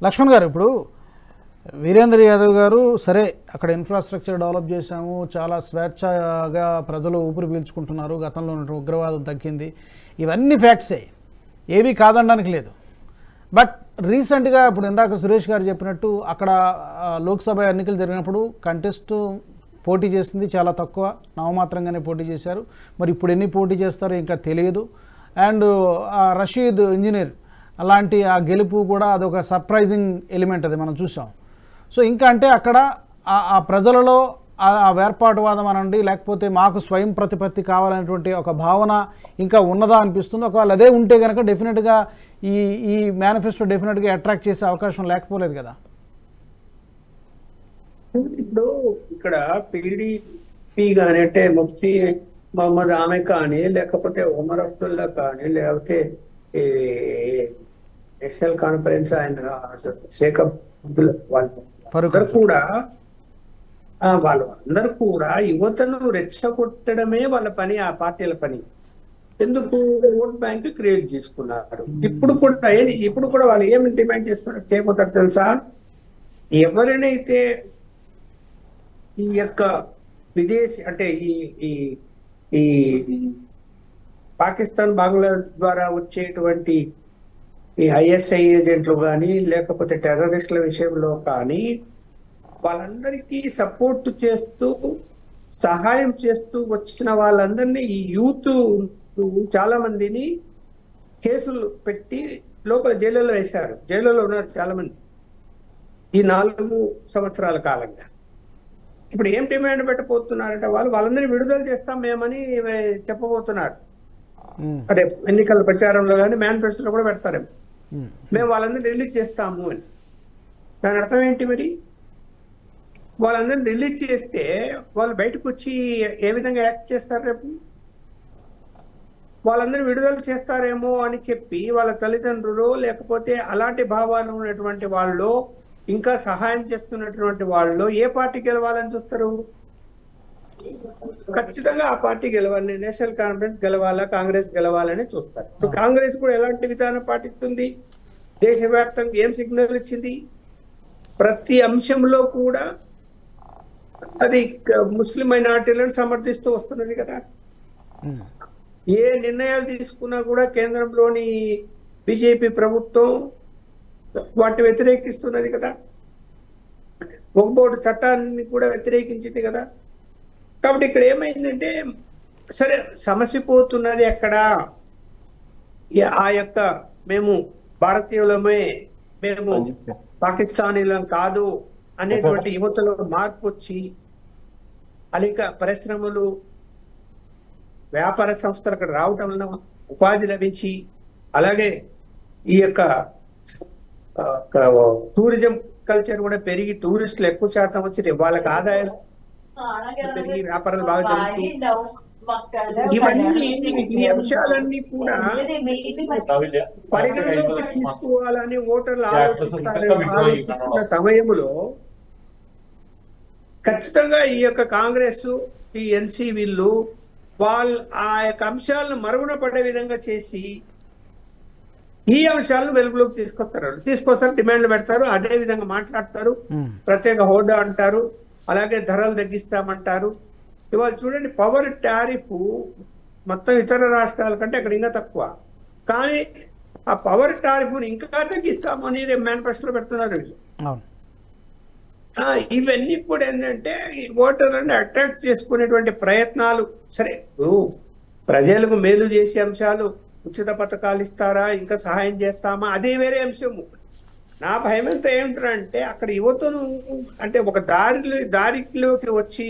లక్ష్మణ్ గారు, ఇప్పుడు వీరేంద్ర యాదవ్ గారు సరే అక్కడ ఇన్ఫ్రాస్ట్రక్చర్ డెవలప్ చేశాము, చాలా స్వేచ్ఛగా ప్రజలు ఊపిరి పీల్చుకుంటున్నారు, గతంలో ఉన్న ఉగ్రవాదం తగ్గింది, ఇవన్నీ ఫ్యాక్ట్సే, ఏవి కాదనడానికి లేదు. బట్ రీసెంట్గా ఇప్పుడు ఇందాక సురేష్ గారు చెప్పినట్టు అక్కడ లోక్సభ ఎన్నికలు జరిగినప్పుడు కంటెస్ట్ పోటీ చేసింది చాలా తక్కువ, నామమాత్రంగానే పోటీ చేశారు. మరి ఇప్పుడు ఎన్ని పోటీ చేస్తారో ఇంకా తెలియదు. అండ్ రషీద్ ఇంజనీర్ అలాంటి ఆ గెలుపు కూడా అదొక సర్ప్రైజింగ్ ఎలిమెంట్, అది మనం చూసాం. సో ఇంకా అంటే అక్కడ ఆ ప్రజలలో ఆ వేర్పాటువాదం అనండి, లేకపోతే మాకు స్వయం ప్రతిపత్తి కావాలనేటువంటి ఒక భావన ఇంకా ఉన్నదా అనిపిస్తుంది. ఒకవేళ అదే ఉంటే కనుక డెఫినెట్గా ఈ మేనిఫెస్టో డెఫినెట్గా అట్రాక్ట్ చేసే అవకాశం లేకపోలేదు కదా. ఇప్పుడు ఇక్కడ పీడీపీ కానీ అంటే ముఫ్తీ మహమ్మద్ ఆమె కానీ, లేకపోతే ఉమర్ అబ్దుల్లా కానీ, లేకపోతే నేషనల్ కాన్ఫరెన్స్ ఆయన షేక్ అబ్దుల్ వాళ్ళందరూ కూడా యువతను రెచ్చగొట్టడమే వాళ్ళ పని, ఆ పార్టీల పని. ఎందుకు? ఓట్ బ్యాంక్ క్రియేట్ చేసుకున్నారు. ఇప్పుడు కూడా వాళ్ళు ఏమి డిమాండ్ చేయబోతారు తెలుసా? ఎవరినైతే ఈ యొక్క విదేశీ అంటే ఈ పాకిస్తాన్ బంగ్లాదేశ్ ద్వారా వచ్చేటువంటి ఈ ఐఎస్ఐ ఏజెంట్లు కానీ, లేకపోతే టెర్రరిస్టుల విషయంలో కానీ, వాళ్ళందరికీ సపోర్ట్ చేస్తూ సహాయం చేస్తూ వచ్చిన వాళ్ళందరినీ ఈ యూత్ చాలా మందిని కేసులు పెట్టి లోపల జైలులో వేశారు. జైలులో ఉన్నారు చాలా మంది ఈ 4 సంవత్సరాల కాలంగా. ఇప్పుడు ఏం డిమాండ్ పెట్టబోతున్నారంటే వాళ్ళందరినీ విడుదల చేస్తాం మేమని చెప్పబోతున్నారు. అదే ఎన్నికల ప్రచారంలో కానీ మేనిఫెస్టోలో కూడా పెడతారేమో, మేము వాళ్ళందరినీ రిలీజ్ చేస్తాము అని. దాని అర్థం ఏంటి? మరి వాళ్ళందరినీ రిలీజ్ చేస్తే వాళ్ళు బయటకు వచ్చి ఏ విధంగా యాక్ట్ చేస్తారు? రేపు వాళ్ళందరినీ విడుదల చేస్తారేమో అని చెప్పి వాళ్ళ తల్లిదండ్రులు, లేకపోతే అలాంటి భావాలు ఉన్నటువంటి వాళ్ళు, ఇంకా సహాయం చేస్తున్నటువంటి వాళ్ళు ఏ పార్టీ గెలవాలని చూస్తారు? ఖచ్చితంగా ఆ పార్టీ గెలవాలని, నేషనల్ కాన్ఫరెన్స్ గెలవాలా, కాంగ్రెస్ గెలవాలని చూస్తారు. సో కాంగ్రెస్ కూడా ఎలాంటి విధానం పాటిస్తుంది? దేశవ్యాప్తంగా ఏం సిగ్నల్ ఇచ్చింది? ప్రతి అంశంలో కూడా అది ముస్లిం మైనారిటీలను సమర్థిస్తూ వస్తున్నది కదా. ఏ నిర్ణయాలు తీసుకున్నా కూడా కేంద్రంలోని బీజేపీ ప్రభుత్వం వాటిని వ్యతిరేకిస్తున్నది కదా. వక్ఫ్ చట్టాన్ని కూడా వ్యతిరేకించింది కదా. కాబట్టి ఇక్కడ ఏమైందంటే, సరే సమస్య పోతున్నది ఎక్కడ? ఆ యొక్క మేము భారతీయులమే, మేము పాకిస్తానీలం కాదు అనేటువంటి యువతలో మార్పు వచ్చి, అనేక పరిశ్రమలు, వ్యాపార సంస్థలు అక్కడ రావటం వలన ఉపాధి లభించి, అలాగే ఈ యొక్క టూరిజం కల్చర్ కూడా పెరిగి టూరిస్టులు ఎక్కువ శాతం వచ్చి వాళ్ళకి ఆదాయాలు పెరిగి వ్యాపారాలు బాగా జరుగుతాయి. ఇవన్నీ ఈ అంశాలన్నీ కూడా పరిగణలోకి తీసుకోవాలని ఓటర్లు ఆలోచిస్తున్న సమయంలో ఖచ్చితంగా ఈ యొక్క కాంగ్రెస్, ఈ ఎన్సీ వీళ్ళు ఆ యొక్క అంశాలను మరుగున పడే విధంగా చేసి ఈ అంశాలను వెలుగులోకి తీసుకొస్తారు, డిమాండ్లు పెడతారు, అదే విధంగా మాట్లాడతారు, ప్రత్యేక హోదా అంటారు, అలాగే ధరలు తగ్గిస్తామంటారు. ఇవాళ చూడండి, పవర్ టారిఫ్ మొత్తం ఇతర రాష్ట్రాల కంటే అక్కడ ఇంకా తక్కువ, కానీ ఆ పవర్ టారిఫ్ ఇంకా తగ్గిస్తామని మేనిఫెస్టోలో పెడుతున్నారు వీళ్ళు. ఇవన్నీ కూడా ఏంటంటే ఓటర్లను అట్రాక్ట్ చేసుకునేటువంటి ప్రయత్నాలు. సరే, ప్రజలకు మేలు చేసే అంశాలు, ఉచిత పథకాలు ఇస్తారా, ఇంకా సహాయం చేస్తామా, అదే వేరే అంశము. నా భయం ఎంత ఏమిటంటే, అక్కడ యువతను అంటే ఒక దారిలోకి వచ్చి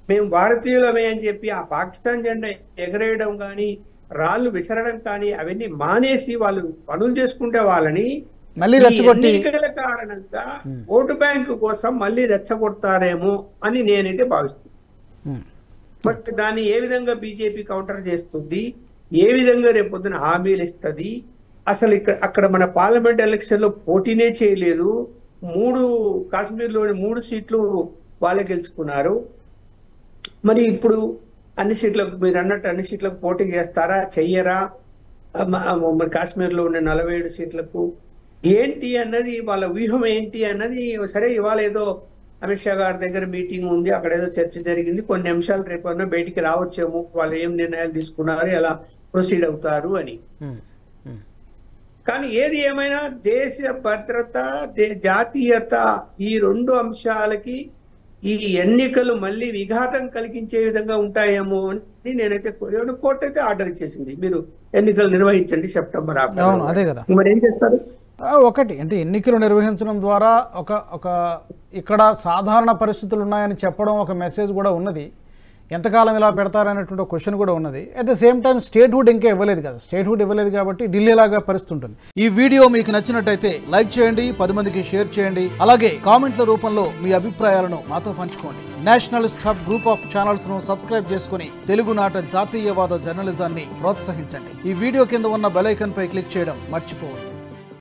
మేము భారతీయులమే అని చెప్పి ఆ పాకిస్తాన్ జెండా ఎగరేయడం కానీ, రాళ్ళు విసరడం కానీ అవన్నీ మానేసి వాళ్ళు పనులు చేసుకుంటే వాళ్ళని ఎన్నికల కారణంగా ఓటు బ్యాంకు కోసం మళ్ళీ రెచ్చగొడతారేమో అని నేనైతే భావిస్తున్నాను. బట్ దాన్ని ఏ విధంగా బీజేపీ కౌంటర్ చేస్తుంది, ఏ విధంగా రేపొద్దున హామీలు ఇస్తుంది? అసలు అక్కడ మన పార్లమెంట్ ఎలక్షన్ లో పోటీనే చేయలేదు. కాశ్మీర్లోని 3 సీట్లు వాళ్ళే గెలుచుకున్నారు. మరి ఇప్పుడు అన్ని సీట్లకు, మీరు అన్నట్టు అన్ని సీట్లకు పోటీ చేస్తారా, చెయ్యరా? మరి కాశ్మీర్లో ఉన్న 47 సీట్లకు ఏంటి అన్నది, వాళ్ళ వ్యూహం ఏంటి అన్నది. సరే ఇవాళ ఏదో అమిత్ షా గారి దగ్గర మీటింగ్ ఉంది, అక్కడ ఏదో చర్చ జరిగింది, కొన్ని అంశాలు రేపన్నా బయటికి రావచ్చేమో, వాళ్ళు ఏం నిర్ణయాలు తీసుకున్నారు, ఎలా ప్రొసీడ్ అవుతారు అని. కానీ ఏది ఏమైనా దేశ భద్రత, జాతీయత, ఈ రెండు అంశాలకి ఈ ఎన్నికలు మళ్ళీ విఘాతం కలిగించే విధంగా ఉంటాయేమో అని నేనైతే కోర్టు అయితే ఆర్డర్ ఇచ్చేసింది, మీరు ఎన్నికలు నిర్వహించండి సెప్టెంబర్ అదే కదా. మరి ఏం చేస్తారు? ఒకటి అంటే ఎన్నికలు నిర్వహించడం ద్వారా ఒక ఇక్కడ సాధారణ పరిస్థితులు ఉన్నాయని చెప్పడం ఒక మెసేజ్ కూడా ఉన్నది. ఎంతకాలం ఇలా పెడతారనేటువంటి క్వశ్చన్ కూడా ఉన్నది. At the same time statehood ఇంకా ఇవ్వలేదు కదా, స్టేట్హుడ్ ఇవ్వలేదు కాబట్టి ఢిల్లీ లాగా పరిస్థితి ఉంటుంది. ఈ వీడియో మీకు నచ్చినట్టయితే లైక్ చేయండి, 10 మందికి షేర్ చేయండి, అలాగే కామెంట్ల రూపంలో మీ అభిప్రాయాలను మాతో పంచుకోండి. Nationalist hub group of channels ను సబ్స్క్రైబ్ చేసుకుని తెలుగునాట జాతీయవాద జర్నలిజాన్ని ప్రోత్సహించండి. ఈ వీడియో కింద ఉన్న బెల్ ఐకాన్ పై క్లిక్ చేయడం మర్చిపోవద్దు.